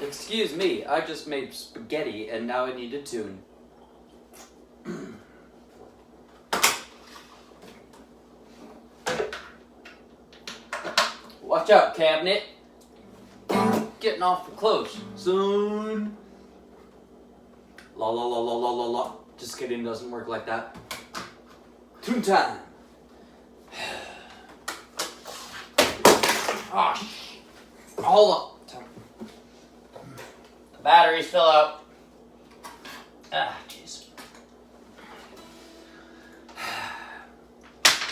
Excuse me, I just made spaghetti and now I need to tune. Watch out, cabinet. Getting off the close soon. La la la la la la la. Just kidding, doesn't work like that. Tune time. Oh, hold up. The battery's still up. Ah, jeez.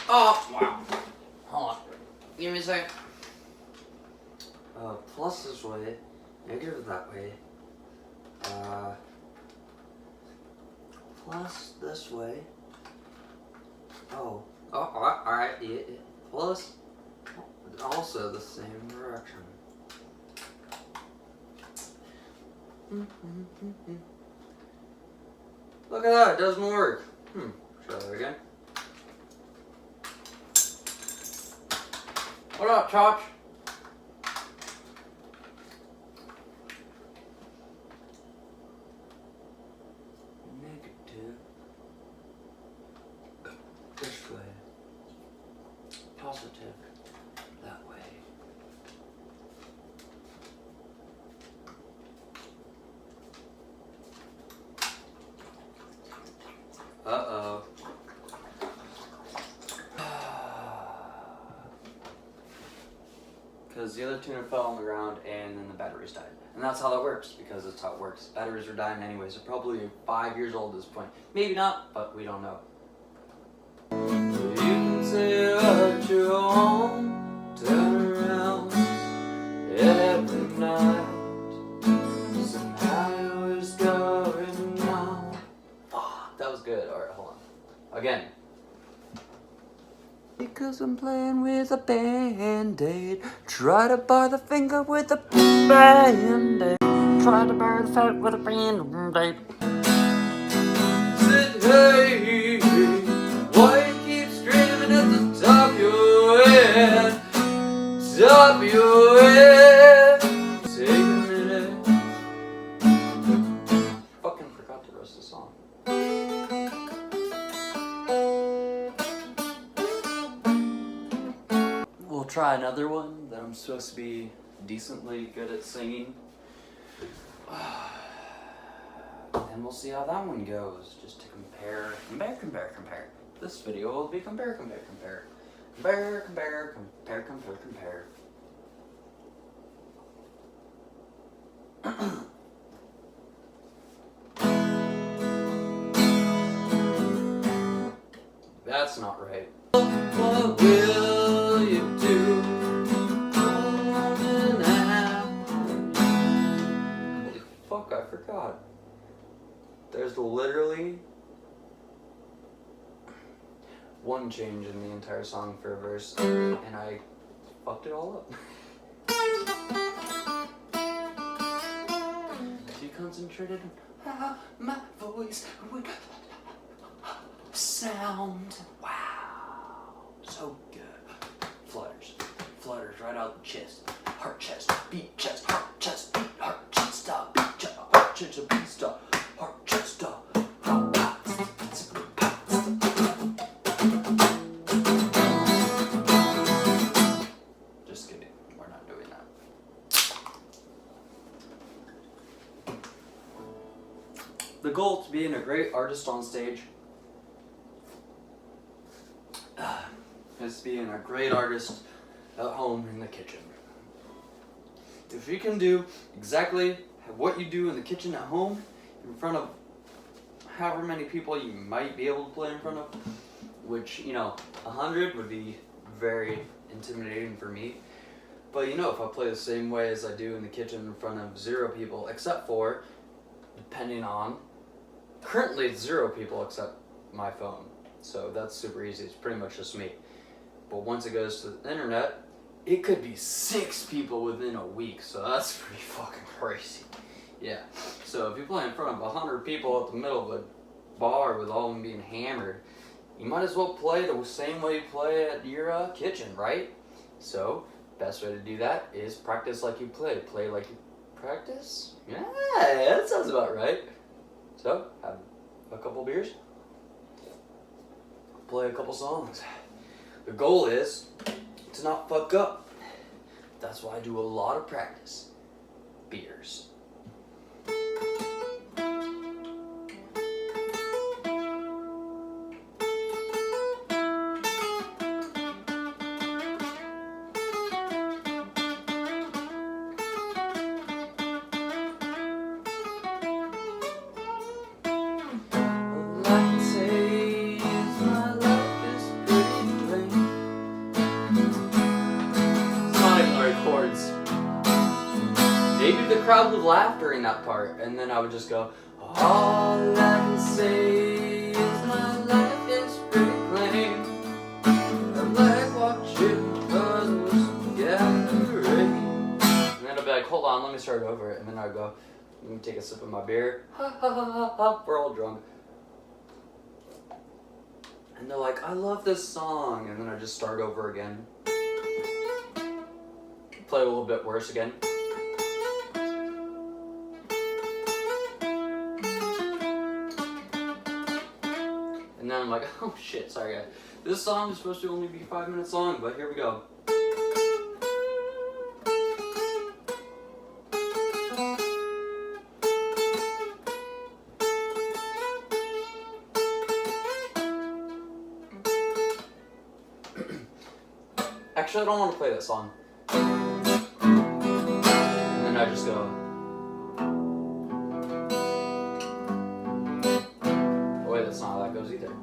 Oh, wow. Hold on. Give me a second. Plus this way, negative that way. Plus this way. Oh, alright, yeah. Plus, also the same direction. Look at that, it doesn't work. Try that again. What up, Chotch? Negative. This way. Positive. That way. Uh-oh. Because the other tuner fell on the ground and then the batteries died. And that's how that works, because that's how it works. Batteries are dying anyways. They're probably 5 years old at this point. Maybe not, but we don't know. You can say what you want, turn around every night. Somehow it was going on. That was good. Alright, hold on. Again. Because I'm playing with a band-aid. Try to bar the finger with a band-aid. Try to bar the foot with a band-aid. Said, hey, why you keep screaming at the top of your head? Top of your head. Take a minute. Fucking forgot the rest of the song. We'll try another one that I'm supposed to be decently good at singing. And we'll see how that one goes. Just to compare. This video will be compare. That's not right. What will you do? Fuck, I forgot. There's literally one change in the entire song for a verse, and I fucked it all up. She concentrated on how my voice would sound. Wow, so good. Flutters right out the chest. Heart chest, beat chest, heart chest, beat heart chest, beat chest, heart chest, beat stop, heart chest, Just kidding, we're not doing that. The goal to being a great artist on stage is being a great artist at home in the kitchen. If you can do exactly what you do in the kitchen at home in front of however many people you might be able to play in front of, which, 100 would be very intimidating for me. But if I play the same way as I do in the kitchen in front of 0 people, except for, depending on, currently it's 0 people except my phone. So that's super easy. It's pretty much just me. But once it goes to the internet, it could be 6 people within a week. So that's pretty fucking crazy. Yeah. So if you play in front of 100 people at the middle of a bar with all of them being hammered, you might as well play the same way you play at your kitchen, right? So best way to do that is practice like you play. Play like you Practice? Yeah, that sounds about right. So, have a couple beers, play a couple songs. The goal is to not fuck up. That's why I do a lot of practice. Beers. Maybe the crowd would laugh during that part, and then I would just go, all I can say is my life is pretty plain. I like watching others gather rain. And then I'd be like, hold on, let me start over. And then I'd go, let me take a sip of my beer. Ha ha ha ha ha, we're all drunk. And they're like, I love this song. And then I just start over again. Play a little bit worse again. And then I'm like, oh shit, sorry guys. This song is supposed to only be 5 minutes long, but here we go. Actually, I don't want to play that song. And then I just go. Oh wait, that's not how that goes either.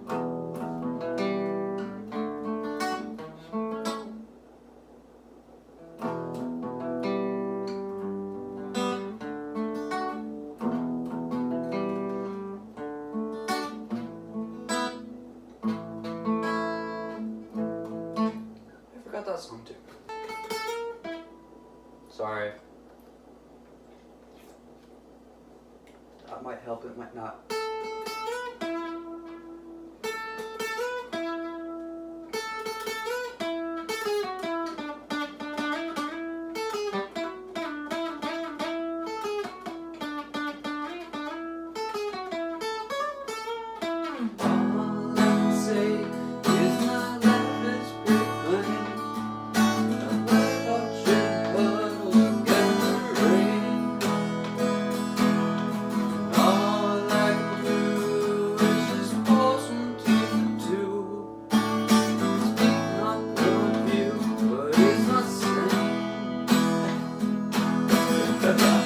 That song too. Sorry. That might help, it might not.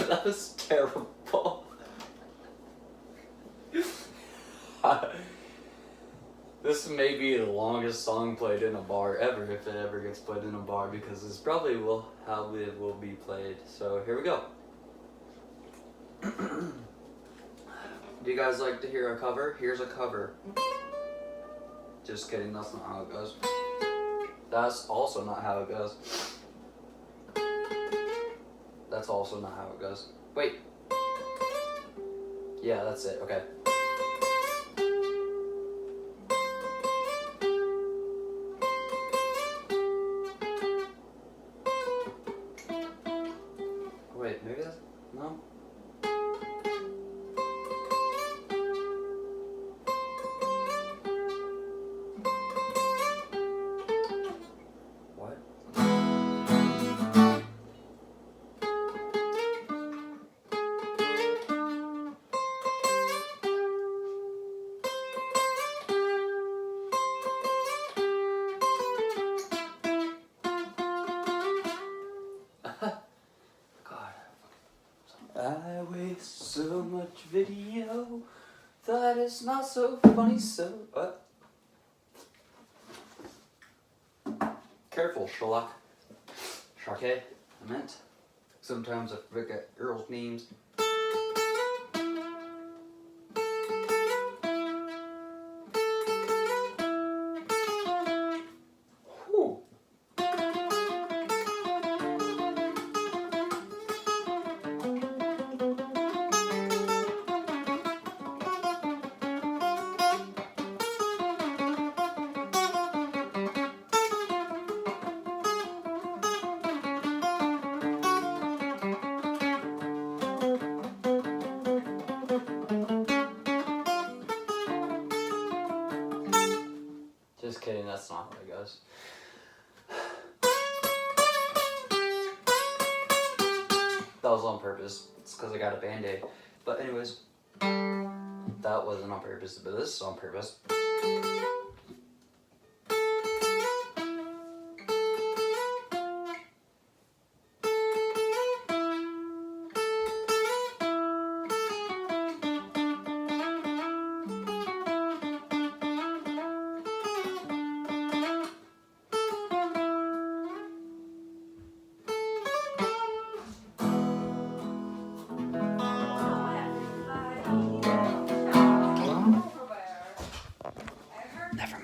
That was terrible. This may be the longest song played in a bar ever, if it ever gets played in a bar, because this probably how it will be played. So here we go. Do you guys like to hear a cover? Here's a cover. Just kidding, that's not how it goes. That's also not how it goes. That's also not how it goes. Wait. Yeah, that's it. Okay. Wait, maybe that's... No? What? I waste so much video that it's not so funny, so... Careful, Sherlock. Sharkey, I meant. Sometimes I forget girls' names. Whew. was on purpose. It's because I got a Band-Aid. But anyways, that wasn't on purpose, but this is on purpose. Never mind.